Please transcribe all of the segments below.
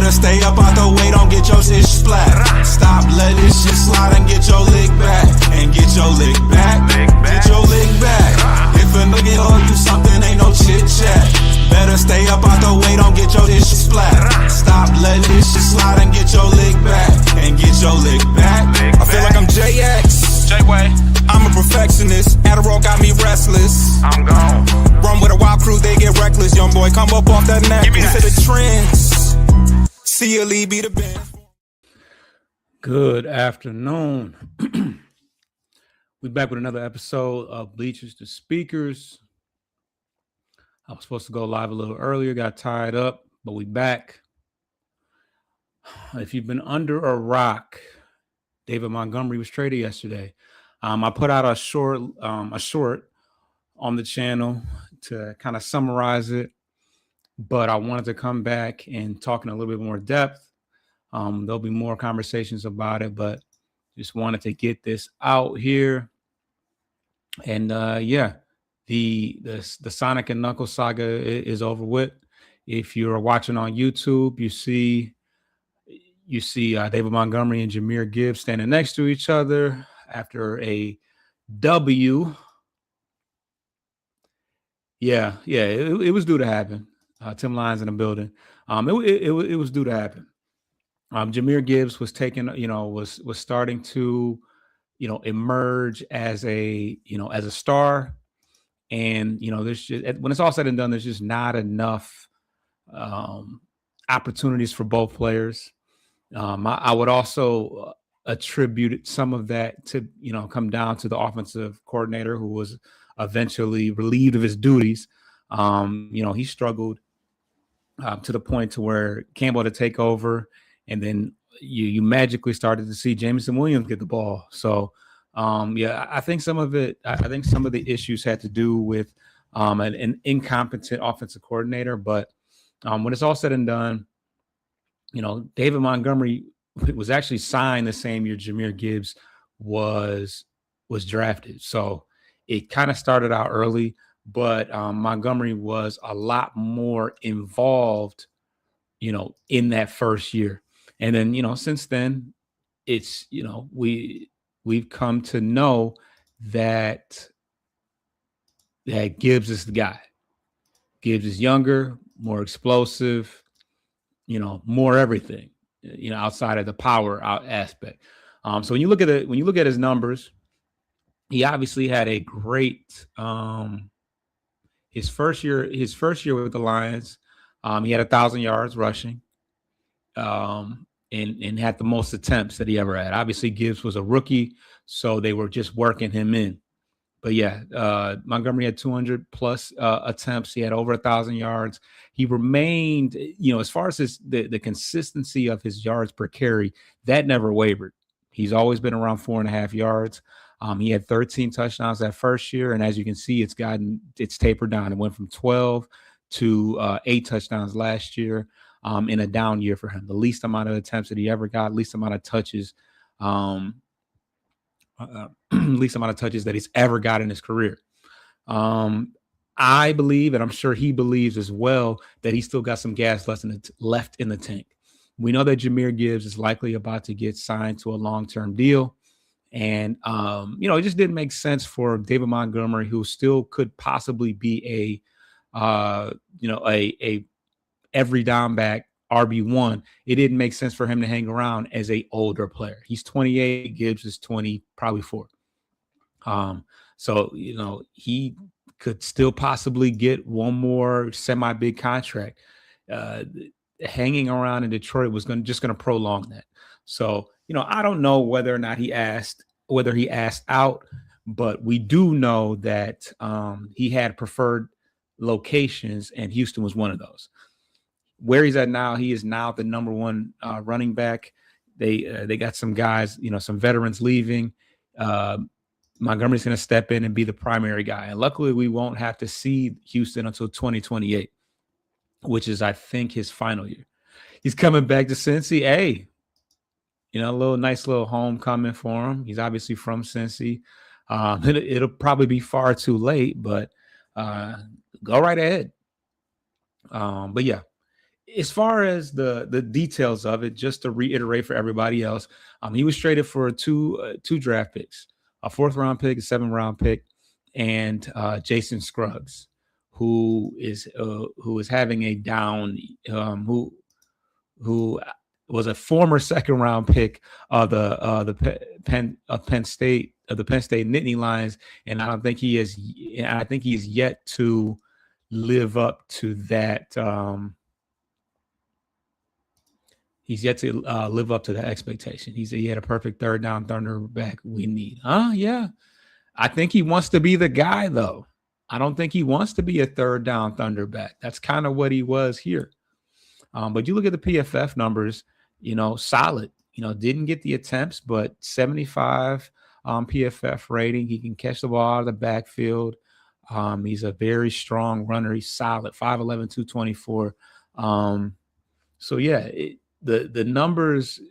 Better stay up out the way, don't get your shit splat. Stop, let this shit slide and get your lick back. And get your lick back, get your lick back. If a nigga owe you something, ain't no chit chat. Better stay up out the way, don't get your shit splat. Stop, let this shit slide and get your lick back. And get your lick back. I feel like I'm JX. J-Way. I'm a perfectionist. Adderall got me restless. I'm gone. Run with a wild crew, they get reckless. Young boy, come up off that neck. We to the trends. See you, Lee, be the band. Good afternoon. We're back with another episode of Bleachers to Speakers. I was supposed to go live a little earlier, got tied up, but we back. If you've been under a rock, David Montgomery was traded yesterday. I put out a short on the channel to kind of summarize it, but I wanted to come back and talk in a little bit more depth. There'll be more conversations about it, but just wanted to get this out here. And the Sonic and Knuckles saga is over with. If you're watching on YouTube, you see David Montgomery and Jahmyr Gibbs standing next to each other after a W. It was due to happen. Tim Lyons in the building. It was due to happen. Jahmyr Gibbs was taken, was starting to, emerge as a star. And, there's just, when it's all said and done, there's just not enough opportunities for both players. I would also attribute some of that to, come down to the offensive coordinator who was eventually relieved of his duties. He struggled to the point to where Campbell had to take over, and then you magically started to see Jameson Williams get the ball. So, I think some of the issues had to do with an incompetent offensive coordinator. But when it's all said and done, David Montgomery was actually signed the same year Jahmyr Gibbs was drafted. So it kind of started out early, but Montgomery was a lot more involved, in that first year. And then, since then, it's, we've come to know that Gibbs is the guy. Gibbs is younger, more explosive, more everything, outside of the power aspect. So when you look at his numbers, he obviously had a great his first year with the Lions. He had 1,000 yards rushing, and had the most attempts that he ever had. Obviously, Gibbs was a rookie, so they were just working him in. But Montgomery had 200 plus attempts. He had over 1,000 yards. He remained, as far as the consistency of his yards per carry, that never wavered. He's always been around 4.5 yards. He had 13 touchdowns that first year, and as you can see, it's tapered down. It went from 12 to 8 touchdowns last year. In a down year for him, the least amount of attempts that he ever got, least amount of touches, least amount of touches that he's ever got in his career. I believe, and I'm sure he believes as well, that he's still got some gas left in the tank. We know that Jahmyr Gibbs is likely about to get signed to a long-term deal. And, it just didn't make sense for David Montgomery, who still could possibly be a every down back RB1. It didn't make sense for him to hang around as a older player. He's 28, Gibbs is 20, probably 4. So, he could still possibly get one more semi-big contract. Hanging around in Detroit was just going to prolong that. So, I don't know whether or not he asked out, but we do know that he had preferred locations, and Houston was one of those. Where he's at now, he is now the number one running back. They got some guys, some veterans leaving. Montgomery's going to step in and be the primary guy. And luckily, we won't have to see Houston until 2028, which is, I think, his final year. He's coming back to Cincy. Hey, a nice little homecoming for him. He's obviously from Cincy. It'll probably be far too late, but go right ahead. But yeah. as far as the details of it, just to reiterate for everybody else, he was traded for two draft picks, a 4th-round pick, a 7th-round pick, and Jason Scruggs, who is having a down, who was a former 2nd-round pick of the Penn State, of the Penn State Nittany Lions, and I think he is yet to live up to that. He's yet to live up to the expectation. He had a perfect 3rd-down thunder back we need. Yeah. I think he wants to be the guy, though. I don't think he wants to be a 3rd-down thunder back. That's kind of what he was here. But you look at the PFF numbers, solid. Didn't get the attempts, but 75 PFF rating. He can catch the ball out of the backfield. He's a very strong runner. He's solid, 5'11", 224. So yeah, the numbers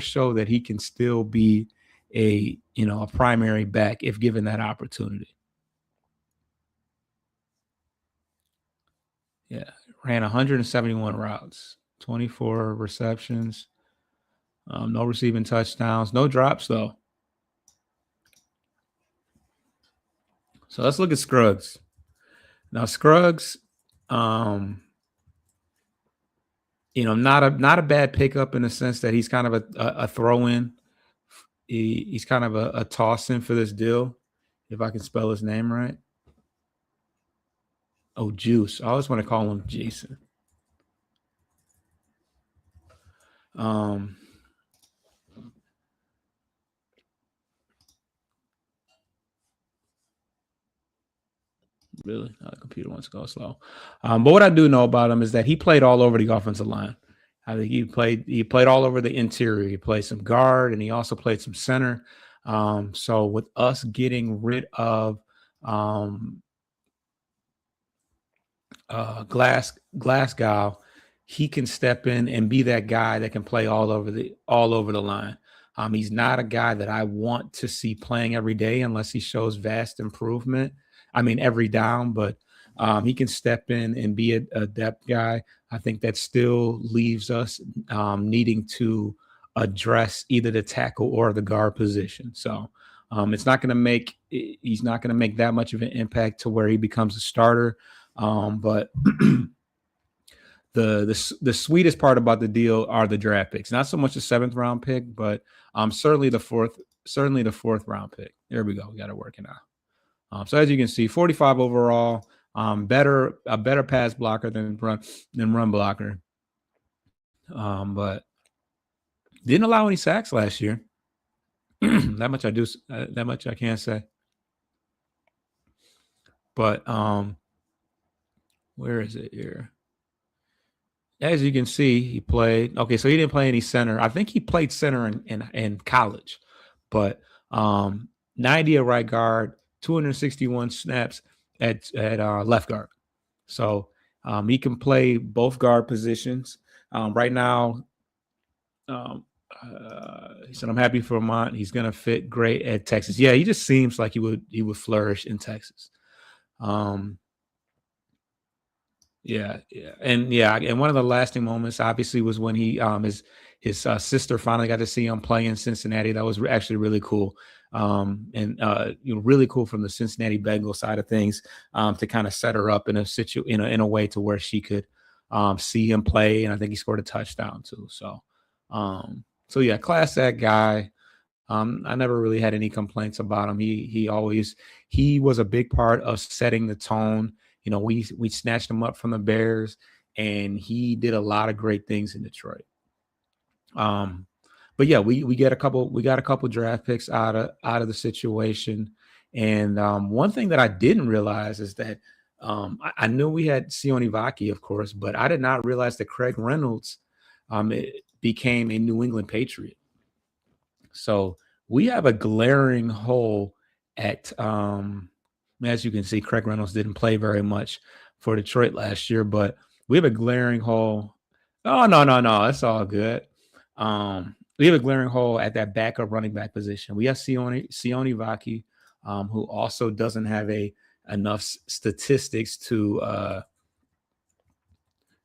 show that he can still be a primary back if given that opportunity. Yeah, ran 171 routes, 24 receptions, no receiving touchdowns, no drops though. So let's look at Scruggs. Now Scruggs, not a bad pickup in the sense that he's kind of a throw-in. He's kind of a toss-in for this deal, if I can spell his name right. Oh, Juice. I always want to call him Jason. Really? The computer wants to go slow. But what I do know about him is that he played all over the offensive line. I think he played all over the interior. He played some guard and he also played some center. So with us getting rid of Glasgow, he can step in and be that guy that can play all over the line. He's not a guy that I want to see playing every day unless he shows vast improvement. I mean, every down, but he can step in and be a depth guy. I think that still leaves us needing to address either the tackle or the guard position. So he's not going to make that much of an impact to where he becomes a starter. But the sweetest part about the deal are the draft picks. Not so much the 7th-round pick, but certainly the 4th-round pick. There we go. We got it working out. So as you can see, 45 overall. A better pass blocker than run blocker. But didn't allow any sacks last year. That much I can't say. But where is it here? As you can see, he played. Okay, so he didn't play any center. I think he played center in college, but 90 at right guard, 261 snaps at left guard. So he can play both guard positions. Right now, he said, "I'm happy for Mont. He's going to fit great at Texas." Yeah, he just seems like he would flourish in Texas. Yeah. And one of the lasting moments, obviously, was when he his sister finally got to see him play in Cincinnati. That was actually really cool, and really cool from the Cincinnati Bengals side of things, to kind of set her up in a way to where she could see him play, and I think he scored a touchdown too. So yeah, class act guy. I never really had any complaints about him. He was a big part of setting the tone. We snatched him up from the Bears, and he did a lot of great things in Detroit. But yeah, we got a couple draft picks out of the situation. And one thing that I didn't realize is that I knew we had Sione Vaki, of course, but I did not realize that Craig Reynolds became a New England Patriot. So we have a glaring hole at as you can see, Craig Reynolds didn't play very much for Detroit last year, but we have a glaring hole. Oh, no. It's all good. We have a glaring hole at that backup running back position. We have Sione Vaki, who also doesn't have enough statistics to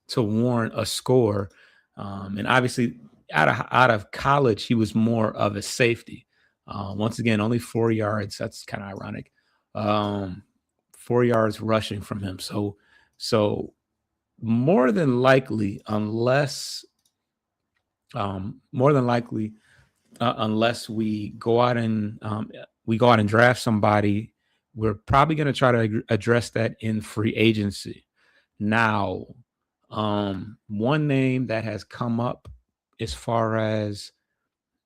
to warrant a score. And obviously, out of college, he was more of a safety. Once again, only 4 yards. That's kind of ironic. 4 yards rushing from him. So more than likely, unless we go out and draft somebody, we're probably going to try to address that in free agency. Now, one name that has come up as far as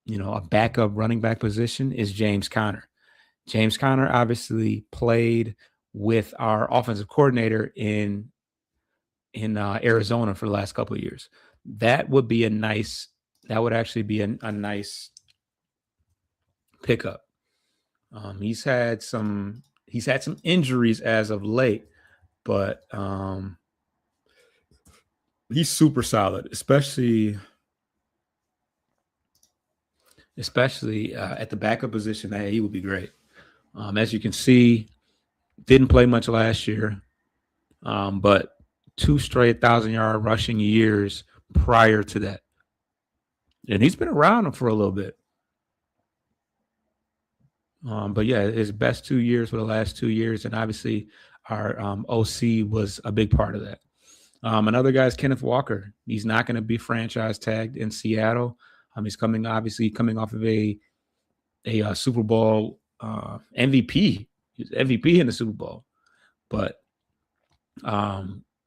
a backup running back position is James Conner. James Conner obviously played with our offensive coordinator in Arizona for the last couple of years. That would actually be a nice pickup. He's had some injuries as of late, but he's super solid, especially at the backup position. He would be great. As you can see, didn't play much last year, but 2 straight 1,000-yard rushing years prior to that. And he's been around for a little bit. But yeah, his best 2 years were the last 2 years. And obviously our OC was a big part of that. Another guy is Kenneth Walker. He's not going to be franchise tagged in Seattle. He's coming off of a Super Bowl MVP. He was MVP in the Super Bowl. But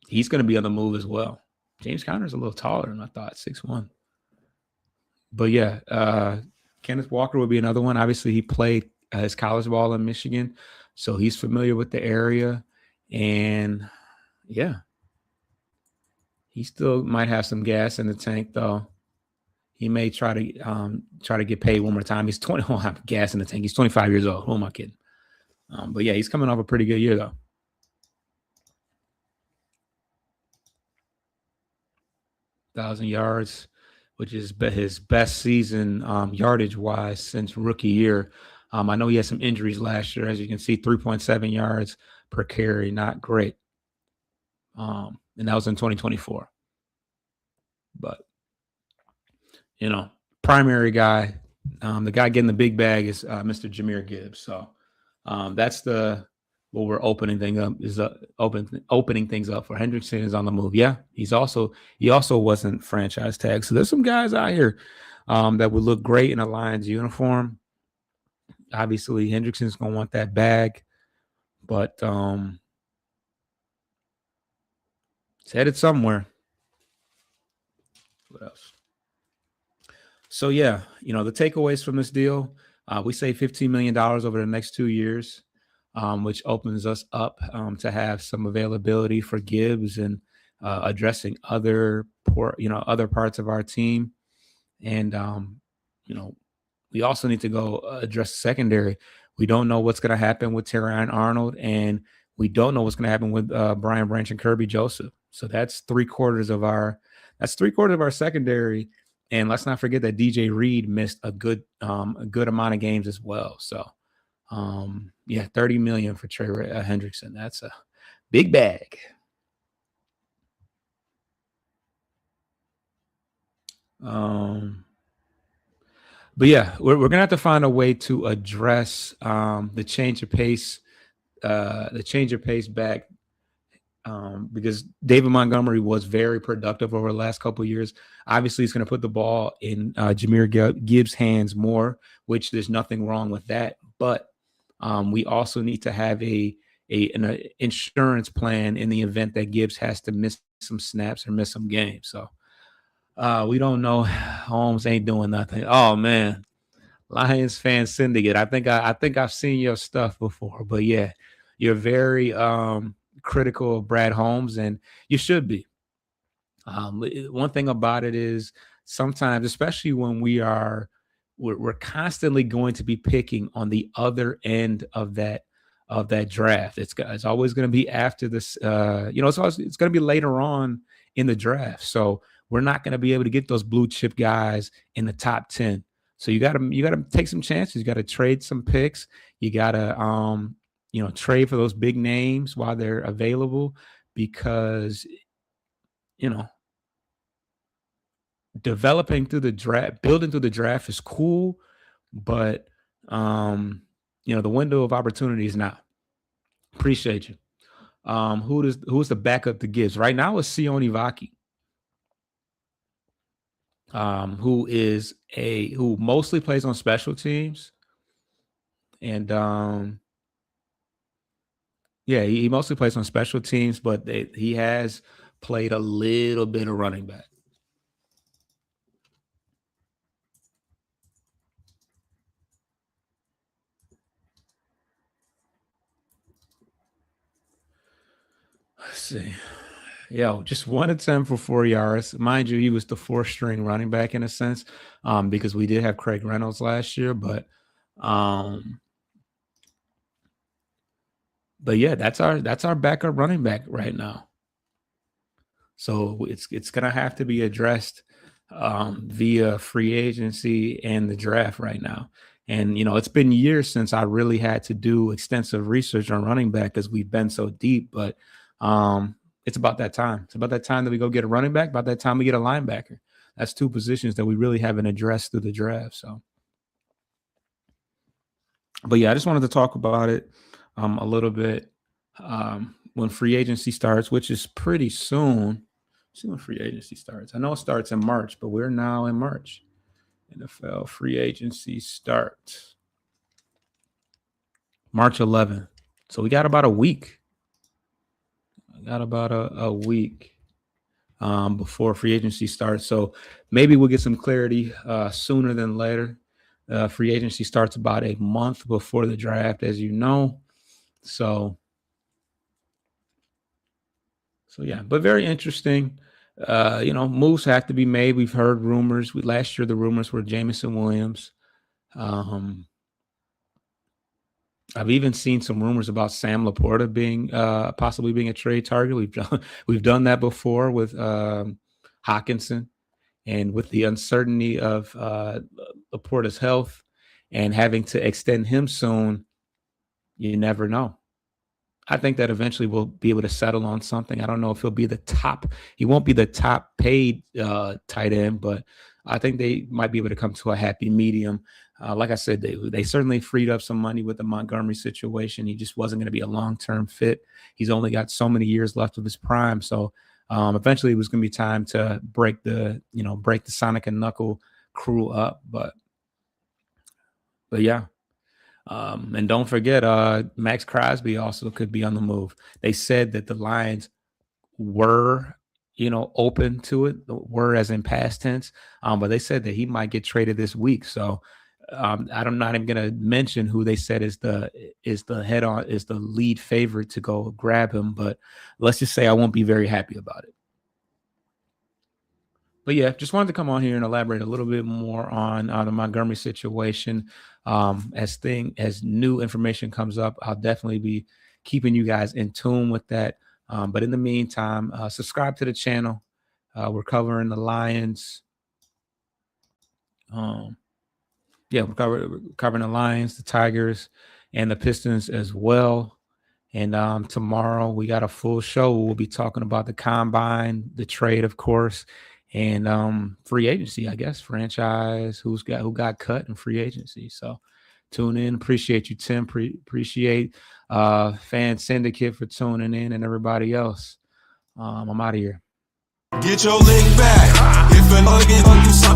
he's going to be on the move as well. James Conner's a little taller than I thought, 6'1". But yeah, Kenneth Walker would be another one. Obviously, he played his college ball in Michigan, so he's familiar with the area. And yeah, he still might have some gas in the tank, though. He may try to get paid one more time. He's 20. Won't have gas in the tank. He's 25 years old. Who am I kidding? But yeah, he's coming off a pretty good year, though. 1,000 yards, which is his best season yardage-wise since rookie year. I know he had some injuries last year. As you can see, 3.7 yards per carry, not great. And that was in 2024. But, primary guy, the guy getting the big bag is Mr. Jahmyr Gibbs. So that's what we're opening things up for. Hendrickson is on the move. Yeah, he also wasn't franchise tagged. So there's some guys out here that would look great in a Lions uniform. Obviously, Hendrickson's gonna want that bag, but it's headed somewhere. What else? So yeah, the takeaways from this deal, we save $15 million over the next 2 years. Which opens us up to have some availability for Gibbs and addressing other parts of our team. And, we also need to go address the secondary. We don't know what's going to happen with Terrion Arnold, and we don't know what's going to happen with Brian Branch and Kirby Joseph. So that's 3/4 of our secondary. And let's not forget that DJ Reed missed a good amount of games as well. So, yeah, $30 million for Trey Hendrickson. That's a big bag. But yeah, we're gonna have to find a way to address the change of pace back, because David Montgomery was very productive over the last couple of years. Obviously, he's going to put the ball in Jahmyr Gibbs' hands more, which there's nothing wrong with that. But we also need to have an insurance plan in the event that Gibbs has to miss some snaps or miss some games. So we don't know. Holmes ain't doing nothing. Oh man, Lions fan syndicate. I think I've seen your stuff before, but yeah, you're very critical of Brad Holmes, and you should be. One thing about it is sometimes, especially when we're constantly going to be picking on the other end of that draft. It's always going to be after this. It's going to be later on in the draft. So we're not going to be able to get those blue chip guys in the top 10. So you got to take some chances. You got to trade some picks. You got to trade for those big names while they're available, because you know, developing through the draft, building through the draft is cool, but the window of opportunity is now. Appreciate you. Who's the backup to Gibbs? Right now is Sione Vaki. Who mostly plays on special teams. And he mostly plays on special teams, but he has played a little bit of running back. Let's see. Just 1 attempt for 4 yards. Mind you, he was the 4th string running back in a sense, because we did have Craig Reynolds last year, but yeah, that's our backup running back right now. So it's gonna have to be addressed via free agency and the draft right now. And it's been years since I really had to do extensive research on running back because we've been so deep, but it's about that time. It's about that time that we go get a running back, about that time we get a linebacker. That's 2 positions that we really haven't addressed through the draft. So, but yeah, I just wanted to talk about it a little bit when free agency starts, which is pretty soon. Let's see when free agency starts. I know it starts in March, but we're now in March. NFL free agency starts March 11th. So we got about a week. A week before free agency starts. So maybe we'll get some clarity sooner than later. Free agency starts about a month before the draft, as you know. So yeah, but very interesting. Moves have to be made. We've heard rumors. Last year, the rumors were Jameson Williams. I've even seen some rumors about Sam Laporta being possibly being a trade target. We've done that before with Hockenson, and with the uncertainty of Laporta's health and having to extend him soon, you never know. I think that eventually we'll be able to settle on something. I don't know if he'll be the top. He won't be the top paid tight end, but I think they might be able to come to a happy medium. Like I said, they certainly freed up some money with the Montgomery situation. He just wasn't going to be a long-term fit. He's only got so many years left of his prime. So eventually it was going to be time to break the Sonic and Knuckle crew up. But yeah. And don't forget, Max Crosby also could be on the move. They said that the Lions were, open to it, were as in past tense. But they said that he might get traded this week. So I'm not even going to mention who they said is the lead favorite to go grab him. But let's just say I won't be very happy about it. But yeah, just wanted to come on here and elaborate a little bit more on the Montgomery situation. As new information comes up, I'll definitely be keeping you guys in tune with that. But in the meantime, subscribe to the channel. We're covering the Lions. We're covering the Lions, the Tigers, and the Pistons as well. And tomorrow we got a full show. We'll be talking about the combine, the trade, of course, and free agency, I guess, franchise, who got cut in free agency. So tune in. Appreciate you, Tim. Appreciate Fan Syndicate for tuning in, and everybody else. I'm out of here. Get your lick back. If a nugget you something.